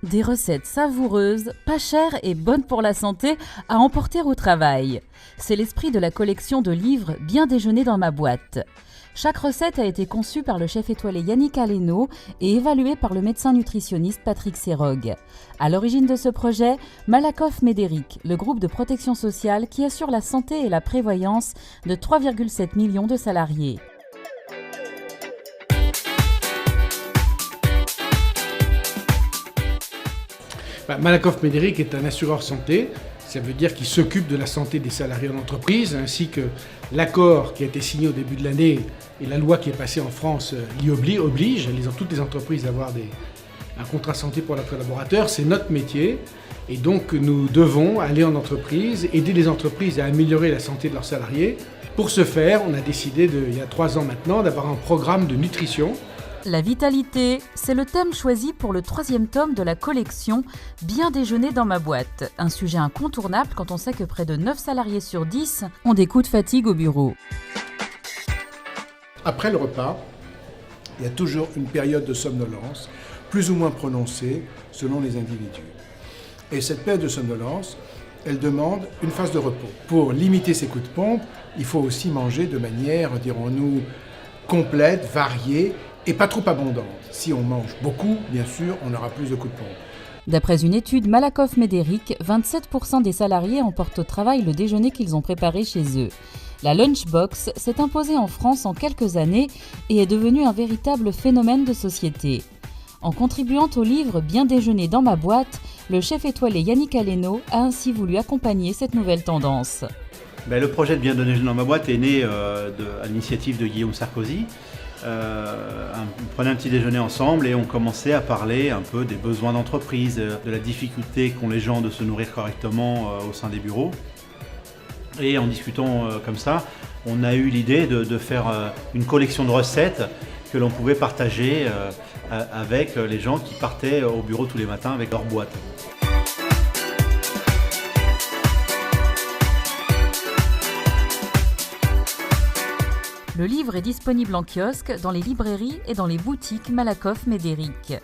Des recettes savoureuses, pas chères et bonnes pour la santé à emporter au travail. C'est l'esprit de la collection de livres Bien déjeuner dans ma boîte. Chaque recette a été conçue par le chef étoilé Yannick Aleno et évaluée par le médecin nutritionniste Patrick Serog. À l'origine de ce projet, Malakoff Médéric, le groupe de protection sociale qui assure la santé et la prévoyance de 3,7 millions de salariés. Malakoff Médéric est un assureur santé. Ça veut dire qu'il s'occupe de la santé des salariés en entreprise, ainsi que l'accord qui a été signé au début de l'année et la loi qui est passée en France oblige toutes les entreprises à avoir un contrat santé pour leurs collaborateurs. C'est notre métier. Et donc nous devons aller en entreprise, aider les entreprises à améliorer la santé de leurs salariés. Pour ce faire, on a décidé, il y a 3 ans maintenant, d'avoir un programme de nutrition. La vitalité, c'est le thème choisi pour le 3e tome de la collection Bien déjeuner dans ma boîte. Un sujet incontournable quand on sait que près de 9 salariés sur 10 ont des coups de fatigue au bureau. Après le repas, il y a toujours une période de somnolence, plus ou moins prononcée selon les individus. Et cette période de somnolence, elle demande une phase de repos. Pour limiter ces coups de pompe, il faut aussi manger de manière, dirons-nous, complète, variée, et pas trop abondante. Si on mange beaucoup, bien sûr, on aura plus de coups de pompe. D'après une étude Malakoff Médéric, 27% des salariés emportent au travail le déjeuner qu'ils ont préparé chez eux. La lunchbox s'est imposée en France en quelques années et est devenue un véritable phénomène de société. En contribuant au livre Bien déjeuner dans ma boîte, le chef étoilé Yannick Aleno a ainsi voulu accompagner cette nouvelle tendance. Le projet de Bien déjeuner dans ma boîte est né à l'initiative de Guillaume Sarkozy. On prenait un petit déjeuner ensemble et on commençait à parler un peu des besoins d'entreprise, de la difficulté qu'ont les gens de se nourrir correctement au sein des bureaux. Et en discutant comme ça, on a eu l'idée de faire une collection de recettes que l'on pouvait partager avec les gens qui partaient au bureau tous les matins avec leur boîte. Le livre est disponible en kiosque, dans les librairies et dans les boutiques Malakoff Médéric.